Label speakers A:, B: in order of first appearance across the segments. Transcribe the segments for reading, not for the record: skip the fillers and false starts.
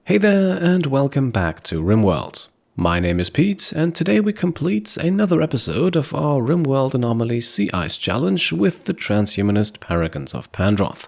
A: Hey there and welcome back to Rimworld. My name is Pete and today we complete another episode of our Rimworld Anomaly Sea Ice Challenge with the transhumanist paragons of Pandroth.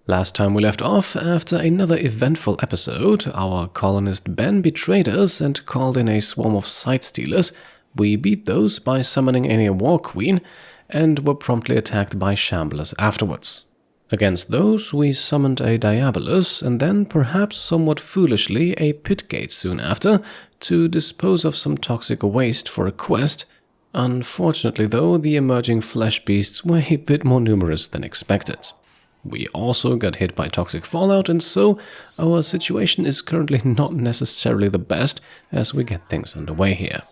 A: Last time we left off, after another eventful episode, our colonist Ben betrayed us and called in a swarm of sight stealers. We beat those by summoning a war queen and were promptly attacked by shamblers afterwards. Against those, we summoned a Diabolus and then, perhaps somewhat foolishly, a Pitgate soon after, to dispose of some toxic waste for a quest. Unfortunately though, the emerging Fleshbeasts were a bit more numerous than expected. We also got hit by toxic fallout, and so our situation is currently not necessarily the best as we get things underway here.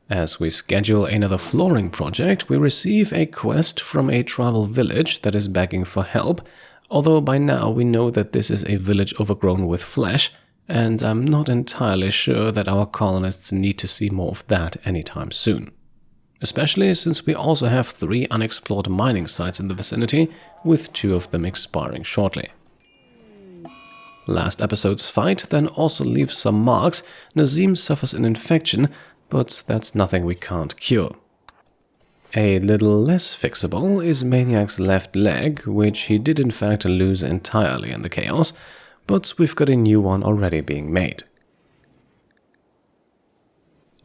A: As we schedule another flooring project, we receive a quest from a tribal village that is begging for help, although by now we know that this is a village overgrown with flesh, and I'm not entirely sure that our colonists need to see more of that anytime soon. Especially since we also have 3 unexplored mining sites in the vicinity, with 2 of them expiring shortly. Last episode's fight then also leaves some marks. Nazim suffers an infection, but that's nothing we can't cure. A little less fixable is Maniac's left leg, which he did in fact lose entirely in the chaos, but we've got a new one already being made.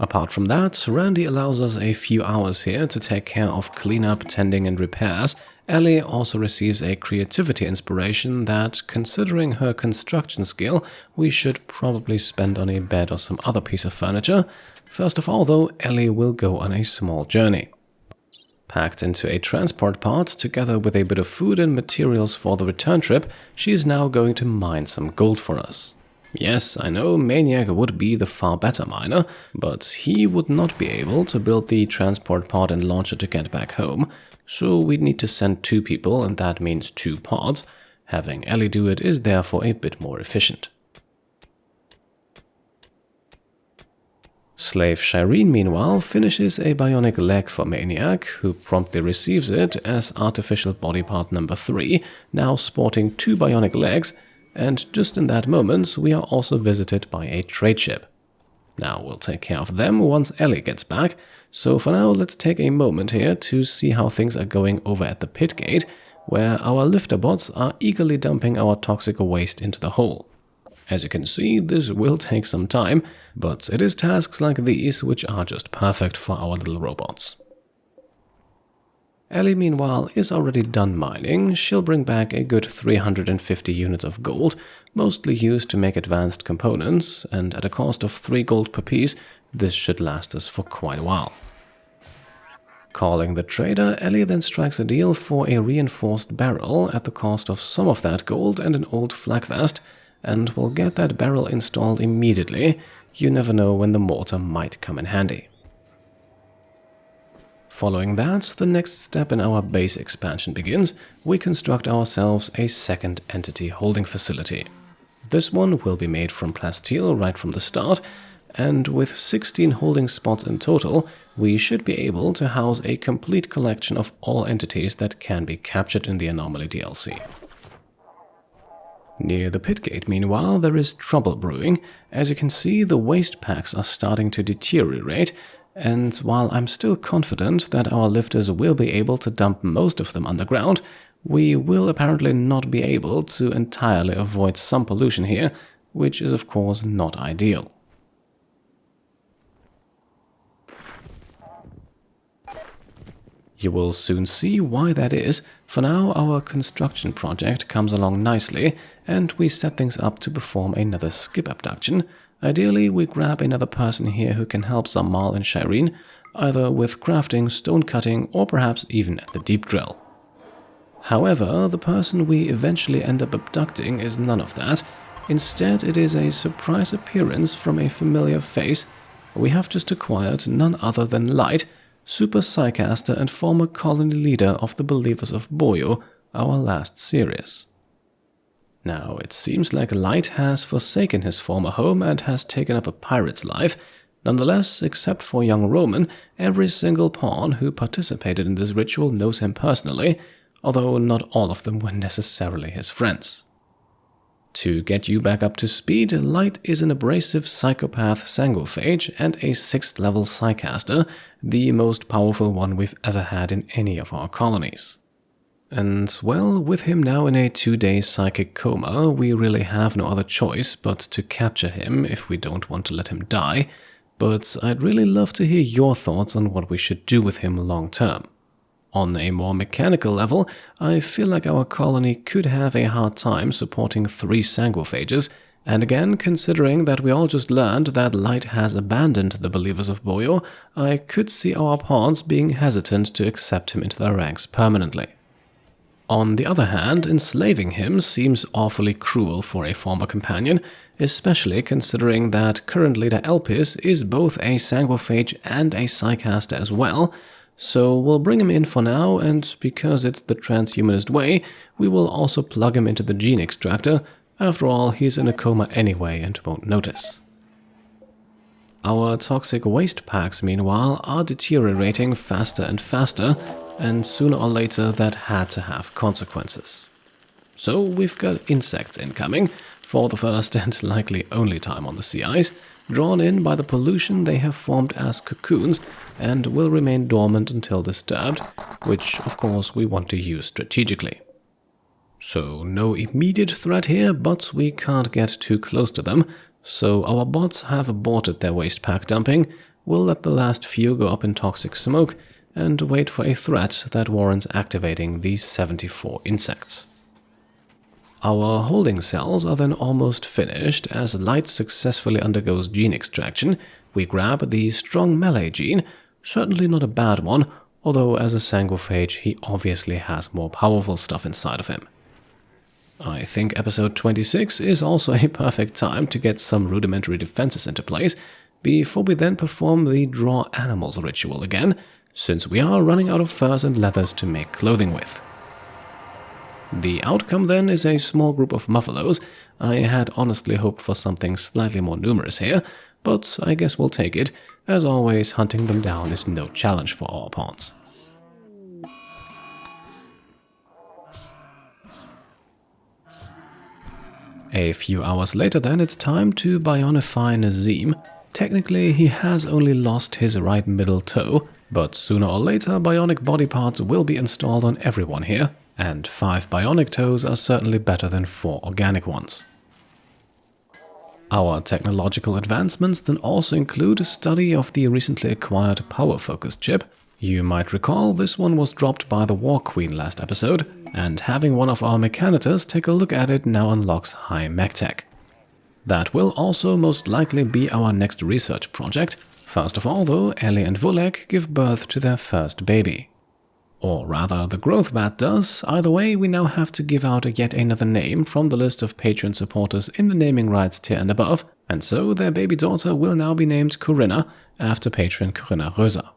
A: Apart from that, Randy allows us a few hours here to take care of cleanup, tending and repairs. Ellie also receives a creativity inspiration that, considering her construction skill, we should probably spend on a bed or some other piece of furniture. First of all though, Ellie will go on a small journey. Packed into a transport pod, together with a bit of food and materials for the return trip, she is now going to mine some gold for us. Yes, I know Maniac would be the far better miner, but he would not be able to build the transport pod and launch it to get back home, so we'd need to send 2 people, and that means 2 pods. Having Ellie do it is therefore a bit more efficient. Slave Shireen, meanwhile, finishes a bionic leg for Maniac, who promptly receives it as artificial body part number 3, now sporting 2 bionic legs, and just in that moment we are also visited by a trade ship. Now we'll take care of them once Ellie gets back, so for now let's take a moment here to see how things are going over at the pit gate, where our lifter bots are eagerly dumping our toxic waste into the hole. As you can see, this will take some time, but it is tasks like these which are just perfect for our little robots. Ellie, meanwhile, is already done mining. She'll bring back a good 350 units of gold, mostly used to make advanced components, and at a cost of 3 gold per piece, this should last us for quite a while. Calling the trader, Ellie then strikes a deal for a reinforced barrel at the cost of some of that gold and an old flak vest, and we'll get that barrel installed immediately. You never know when the mortar might come in handy. Following that, the next step in our base expansion begins. We construct ourselves a second entity holding facility. This one will be made from plasteel right from the start, and with 16 holding spots in total, we should be able to house a complete collection of all entities that can be captured in the Anomaly DLC. Near the pit gate, meanwhile, there is trouble brewing. As you can see, the waste packs are starting to deteriorate, and while I'm still confident that our lifters will be able to dump most of them underground, we will apparently not be able to entirely avoid some pollution here, which is of course not ideal. You will soon see why that is. For now, our construction project comes along nicely, and we set things up to perform another Skip Abduction. Ideally, we grab another person here who can help Zamal and Shireen, either with crafting, stone cutting, or perhaps even at the deep drill. However, the person we eventually end up abducting is none of that. Instead, it is a surprise appearance from a familiar face. We have just acquired none other than Light, super psycaster and former colony leader of the Believers of Boyo, our last series. Now, it seems like Light has forsaken his former home and has taken up a pirate's life. Nonetheless, except for young Roman, every single pawn who participated in this ritual knows him personally, although not all of them were necessarily his friends. To get you back up to speed, Light is an abrasive psychopath sanguiphage and a 6th level psycaster, the most powerful one we've ever had in any of our colonies. And well, with him now in a 2-day psychic coma, we really have no other choice but to capture him if we don't want to let him die, but I'd really love to hear your thoughts on what we should do with him long term. On a more mechanical level, I feel like our colony could have a hard time supporting 3 sanguiphages, and again, considering that we all just learned that Light has abandoned the Believers of Boyo, I could see our pawns being hesitant to accept him into their ranks permanently. On the other hand, enslaving him seems awfully cruel for a former companion, especially considering that current leader Elpis is both a sanguiphage and a psycaster as well. So we'll bring him in for now, and because it's the transhumanist way, we will also plug him into the gene extractor. After all, he's in a coma anyway and won't notice. Our toxic waste packs, meanwhile, are deteriorating faster and faster, and sooner or later that had to have consequences. So we've got insects incoming, for the first and likely only time on the sea ice, drawn in by the pollution they have formed as cocoons and will remain dormant until disturbed, which of course we want to use strategically. So no immediate threat here, but we can't get too close to them, so our bots have aborted their waste pack dumping, we'll let the last few go up in toxic smoke, and wait for a threat that warrants activating these 74 insects. Our holding cells are then almost finished. As Light successfully undergoes gene extraction, we grab the strong melee gene, certainly not a bad one, although as a sanguiphage he obviously has more powerful stuff inside of him. I think episode 26 is also a perfect time to get some rudimentary defenses into place, before we then perform the draw animals ritual again, since we are running out of furs and leathers to make clothing with. The outcome then is a small group of muffalos. I had honestly hoped for something slightly more numerous here, but I guess we'll take it. As always, hunting them down is no challenge for our pawns. A few hours later then, it's time to bionify Nazim. Technically, he has only lost his right middle toe, but sooner or later bionic body parts will be installed on everyone here, and 5 bionic toes are certainly better than 4 organic ones. Our technological advancements then also include a study of the recently acquired power-focused chip. You might recall this one was dropped by the War Queen last episode, and having one of our mechanitors take a look at it now unlocks high mech tech. That will also most likely be our next research project. First of all though, Ellie and Volek give birth to their first baby. Or rather, the growth vat does. Either way, we now have to give out yet another name from the list of patron supporters in the naming rights tier and above, and so their baby daughter will now be named Corinna, after patron Corinna Röser.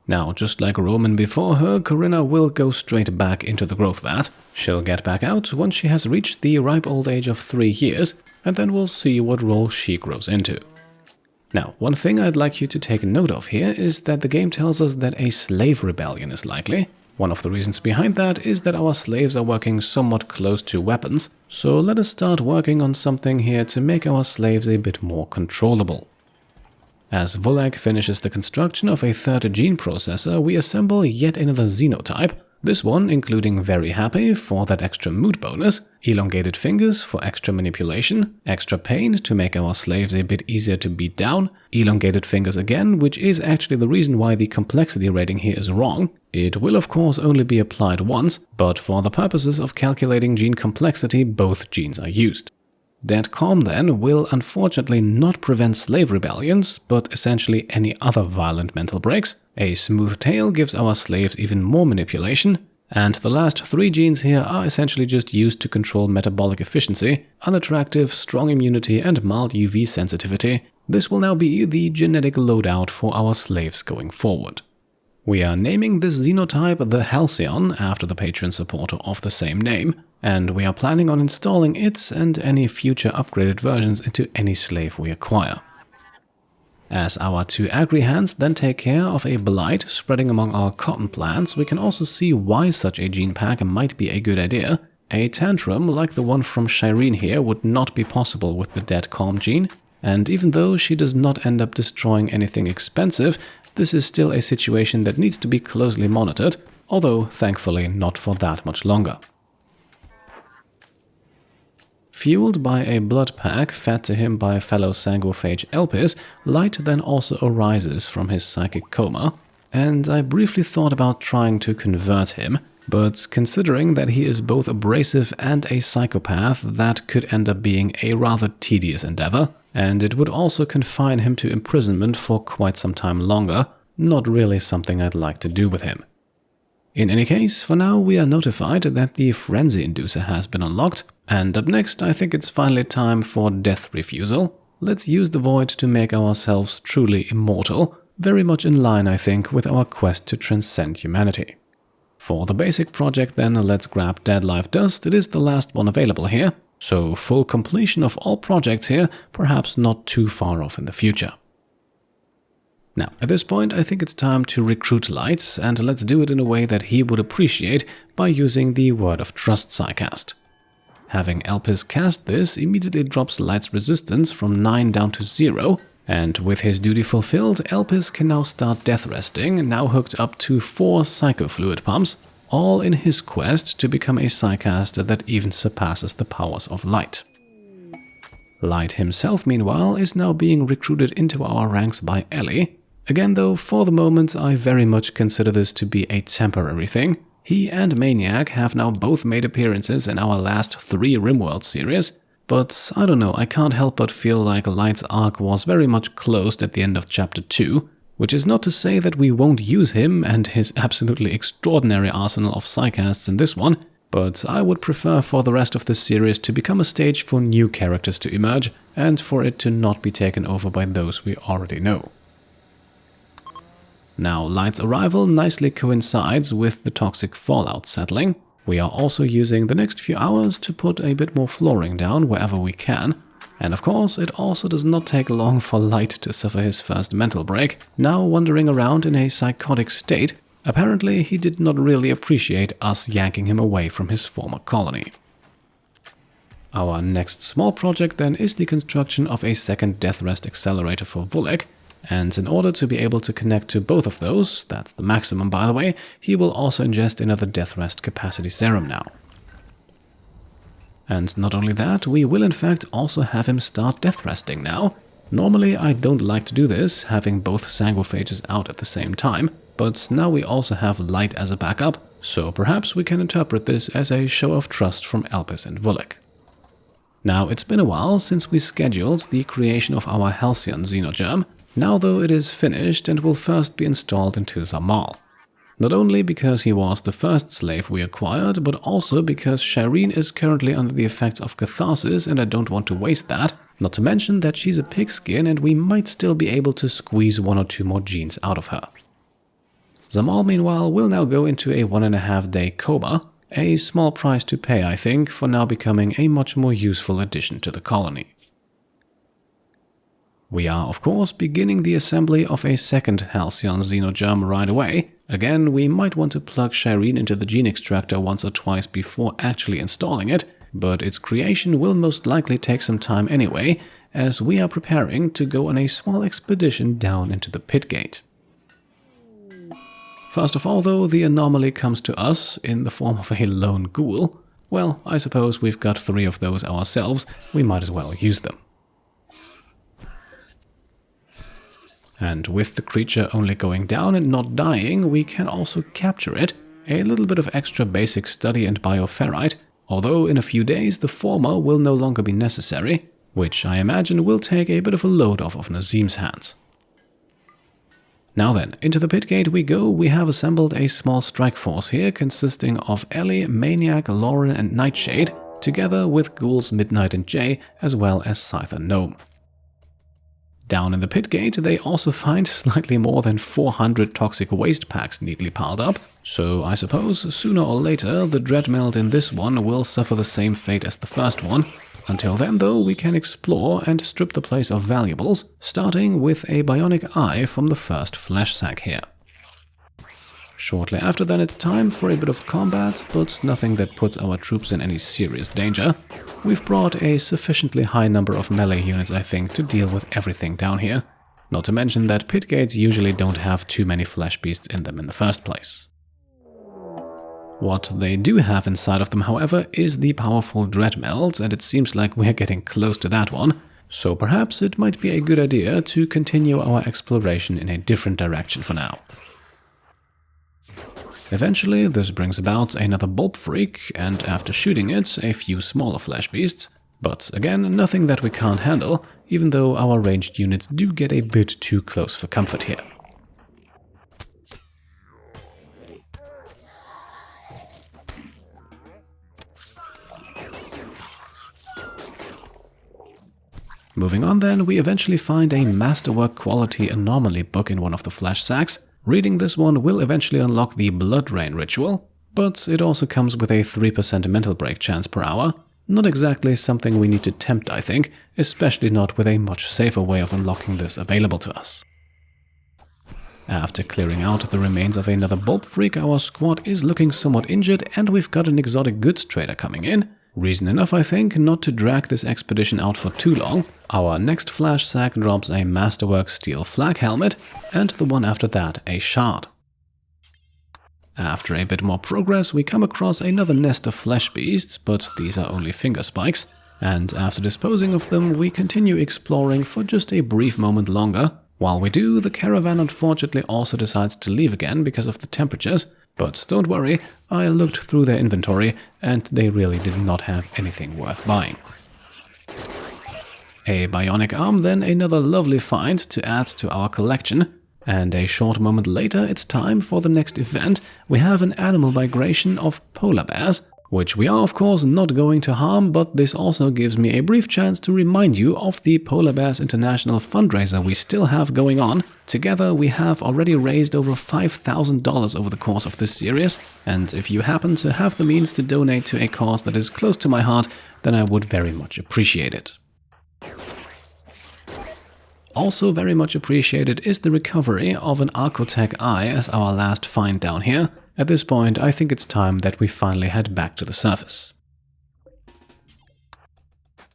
A: Now, just like Roman before her, Corinna will go straight back into the growth vat. She'll get back out once she has reached the ripe old age of 3 years, and then we'll see what role she grows into. Now, one thing I'd like you to take note of here is that the game tells us that a slave rebellion is likely. One of the reasons behind that is that our slaves are working somewhat close to weapons, so let us start working on something here to make our slaves a bit more controllable. As Volek finishes the construction of a 3rd gene processor, we assemble yet another xenotype, this one including Very Happy for that extra mood bonus, Elongated Fingers for extra manipulation, extra pain to make our slaves a bit easier to beat down, Elongated Fingers again, which is actually the reason why the complexity rating here is wrong. It will of course only be applied once, but for the purposes of calculating gene complexity, both genes are used. That calm then will unfortunately not prevent slave rebellions, but essentially any other violent mental breaks. A smooth tail gives our slaves even more manipulation, and the last 3 genes here are essentially just used to control metabolic efficiency, unattractive, strong immunity, and mild UV sensitivity. This will now be the genetic loadout for our slaves going forward. We are naming this xenotype the Halcyon after the patron supporter of the same name, and we are planning on installing it and any future upgraded versions into any slave we acquire. As our 2 agri-hands then take care of a blight spreading among our cotton plants, we can also see why such a gene pack might be a good idea. A tantrum like the one from Shireen here would not be possible with the dead calm gene, and even though she does not end up destroying anything expensive, this is still a situation that needs to be closely monitored, although thankfully not for that much longer. Fueled by a blood pack fed to him by fellow sanguiphage Elpis, light then also arises from his psychic coma, and I briefly thought about trying to convert him, but considering that he is both abrasive and a psychopath, that could end up being a rather tedious endeavor, and it would also confine him to imprisonment for quite some time longer, not really something I'd like to do with him. In any case, for now we are notified that the Frenzy Inducer has been unlocked, and up next I think it's finally time for Death Refusal. Let's use the Void to make ourselves truly immortal, very much in line I think with our quest to transcend humanity. For the basic project then, let's grab Dead Life Dust. It is the last one available here, so full completion of all projects here, perhaps not too far off in the future. Now, at this point, I think it's time to recruit Light, and let's do it in a way that he would appreciate by using the Word of Trust Psycast. Having Elpis cast this immediately drops Light's resistance from 9 down to 0, and with his duty fulfilled, Elpis can now start death resting, now hooked up to 4 psychofluid pumps, all in his quest to become a psycaster that even surpasses the powers of Light. Light himself, meanwhile, is now being recruited into our ranks by Ellie. Again though, for the moment I very much consider this to be a temporary thing. He and Maniac have now both made appearances in our last 3 Rimworld series, but I don't know, I can't help but feel like Light's arc was very much closed at the end of Chapter 2, which is not to say that we won't use him and his absolutely extraordinary arsenal of psycasts in this one, but I would prefer for the rest of the series to become a stage for new characters to emerge, and for it to not be taken over by those we already know. Now, Light's arrival nicely coincides with the toxic fallout settling. We are also using the next few hours to put a bit more flooring down wherever we can. And of course, it also does not take long for Light to suffer his first mental break, now wandering around in a psychotic state. Apparently, he did not really appreciate us yanking him away from his former colony. Our next small project then is the construction of a second death rest accelerator for Vulek. And in order to be able to connect to both of those, that's the maximum by the way, he will also ingest another death rest capacity serum now. And not only that, we will in fact also have him start death resting now. Normally I don't like to do this, having both sanguiphages out at the same time, but now we also have Light as a backup, so perhaps we can interpret this as a show of trust from Elpis and Vulek. Now it's been a while since we scheduled the creation of our Halcyon Xenogerm. Now though it is finished and will first be installed into Zamal. Not only because he was the first slave we acquired, but also because Shireen is currently under the effects of catharsis and I don't want to waste that, not to mention that she's a pigskin and we might still be able to squeeze 1 or 2 more genes out of her. Zamal meanwhile will now go into a 1.5 day coma, a small price to pay I think for now becoming a much more useful addition to the colony. We are, of course, beginning the assembly of a second Halcyon Xenogerm right away. Again, we might want to plug Shireen into the gene extractor once or twice before actually installing it, but its creation will most likely take some time anyway, as we are preparing to go on a small expedition down into the pit gate. First of all, though, the anomaly comes to us in the form of a lone ghoul. Well, I suppose we've got 3 of those ourselves, we might as well use them. And with the creature only going down and not dying, we can also capture it, a little bit of extra basic study and bioferrite, although in a few days the former will no longer be necessary, which I imagine will take a bit of a load off of Nazim's hands. Now then, into the pit gate we go. We have assembled a small strike force here consisting of Ellie, Maniac, Lauren and Nightshade, together with Ghouls Midnight and Jay, as well as Scyther Gnome. Down in the pit gate, they also find slightly more than 400 toxic waste packs neatly piled up, so I suppose sooner or later the Dreadmeld in this one will suffer the same fate as the first one. Until then though, we can explore and strip the place of valuables, starting with a bionic eye from the first flesh sack here. Shortly after then it's time for a bit of combat, but nothing that puts our troops in any serious danger. We've brought a sufficiently high number of melee units, I think, to deal with everything down here. Not to mention that pit gates usually don't have too many Fleshbeasts in them in the first place. What they do have inside of them, however, is the powerful Dreadmeld, and it seems like we're getting close to that one, so perhaps it might be a good idea to continue our exploration in a different direction for now. Eventually, this brings about another bulb freak, and after shooting it, a few smaller Fleshbeasts, but again, nothing that we can't handle, even though our ranged units do get a bit too close for comfort here. Moving on then, we eventually find a masterwork quality anomaly book in one of the flesh sacks. Reading this one will eventually unlock the Blood Rain ritual, but it also comes with a 3% mental break chance per hour. Not exactly something we need to tempt, I think, especially not with a much safer way of unlocking this available to us. After clearing out the remains of another bulb freak, our squad is looking somewhat injured and we've got an exotic goods trader coming in. Reason enough, I think, not to drag this expedition out for too long. Our next flash sack drops a masterwork steel flag helmet, and the one after that a shard. After a bit more progress, we come across another nest of Fleshbeasts, but these are only finger spikes, and after disposing of them, we continue exploring for just a brief moment longer. While we do, the caravan unfortunately also decides to leave again because of the temperatures. But don't worry, I looked through their inventory and they really did not have anything worth buying. A bionic arm, then another lovely find to add to our collection. And a short moment later, it's time for the next event. We have an animal migration of polar bears, which we are of course not going to harm, but this also gives me a brief chance to remind you of the Polar Bears International fundraiser we still have going on. Together we have already raised over $5,000 over the course of this series, and if you happen to have the means to donate to a cause that is close to my heart, then I would very much appreciate it. Also very much appreciated is the recovery of an Archotech eye as our last find down here. At this point, I think it's time that we finally head back to the surface.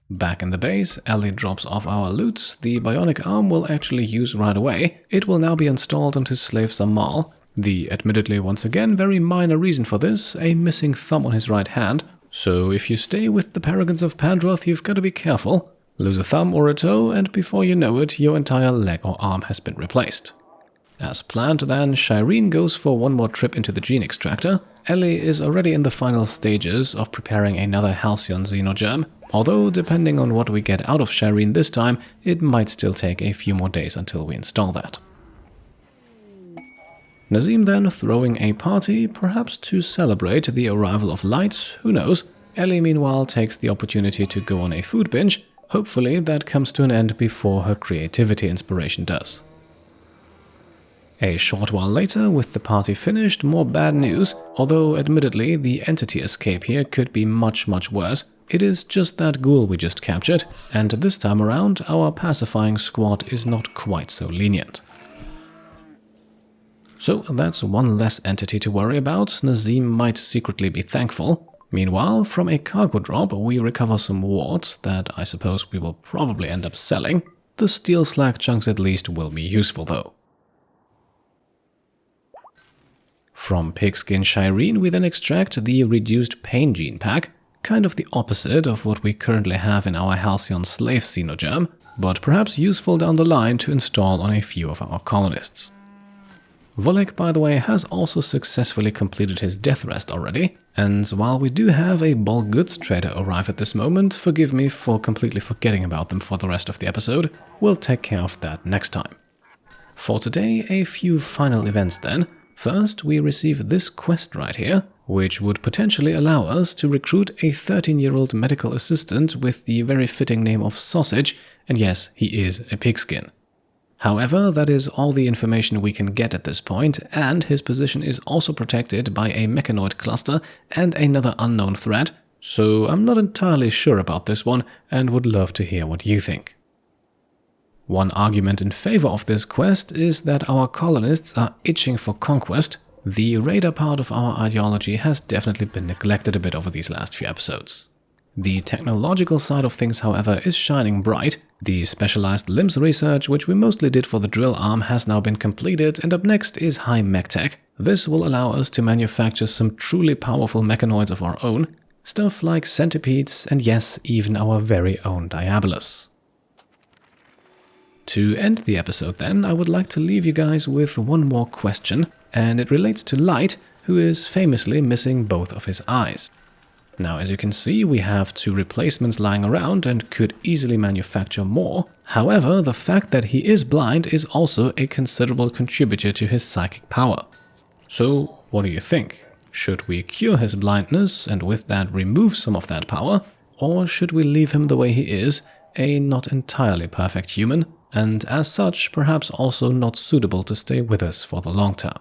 A: Back in the base, Ellie drops off our loot. The bionic arm will actually use right away. It will now be installed onto Slave Samal. The admittedly once again very minor reason for this, a missing thumb on his right hand. So if you stay with the Paragons of Pandroth, you've got to be careful. Lose a thumb or a toe, and before you know it, your entire leg or arm has been replaced. As planned then, Shireen goes for one more trip into the gene extractor. Ellie is already in the final stages of preparing another Halcyon xenogerm, although depending on what we get out of Shireen this time, it might still take a few more days until we install that. Nazim then throwing a party, perhaps to celebrate the arrival of light, who knows. Ellie meanwhile takes the opportunity to go on a food binge. Hopefully that comes to an end before her creativity inspiration does. A short while later, with the party finished, more bad news. Although admittedly the entity escape here could be much worse. It is just that ghoul we just captured, and this time around our pacifying squad is not quite so lenient. So that's one less entity to worry about. Nazim might secretly be thankful. Meanwhile, from a cargo drop we recover some warts that I suppose we will probably end up selling. The steel slag chunks at least will be useful though. From Pigskin Shireen we then extract the reduced pain gene pack, kind of the opposite of what we currently have in our Halcyon slave xenogerm, but perhaps useful down the line to install on a few of our colonists. Volek, by the way, has also successfully completed his death rest already, and while we do have a bulk goods trader arrive at this moment, forgive me for completely forgetting about them for the rest of the episode, we'll take care of that next time. For today, a few final events then. First, we receive this quest right here, which would potentially allow us to recruit a 13-year-old medical assistant with the very fitting name of Sausage, and yes, he is a pigskin. However, that is all the information we can get at this point, and his position is also protected by a mechanoid cluster and another unknown threat, so I'm not entirely sure about this one and would love to hear what you think. One argument in favor of this quest is that our colonists are itching for conquest. The radar part of our ideology has definitely been neglected a bit over these last few episodes. The technological side of things, however, is shining bright. The specialized limbs research, which we mostly did for the drill arm, has now been completed, and up next is high mech tech. This will allow us to manufacture some truly powerful mechanoids of our own, stuff like centipedes, and yes, even our very own Diabolus. To end the episode then, I would like to leave you guys with one more question, and it relates to Light, who is famously missing both of his eyes. Now, as you can see, we have 2 replacements lying around and could easily manufacture more. However, the fact that he is blind is also a considerable contributor to his psychic power. So, what do you think? Should we cure his blindness and with that remove some of that power? Or should we leave him the way he is, a not entirely perfect human, and as such perhaps also not suitable to stay with us for the long term?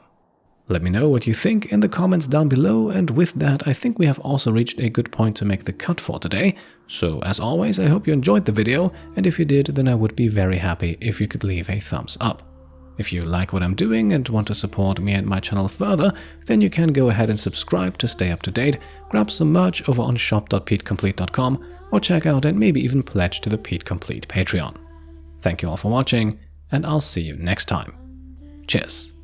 A: Let me know what you think in the comments down below, and with that I think we have also reached a good point to make the cut for today. So as always, I hope you enjoyed the video, and if you did, then I would be very happy if you could leave a thumbs up. If you like what I'm doing and want to support me and my channel further, then you can go ahead and subscribe to stay up to date, grab some merch over on shop.petecomplete.com, or check out and maybe even pledge to the Pete Complete Patreon. Thank you all for watching, and I'll see you next time. Cheers.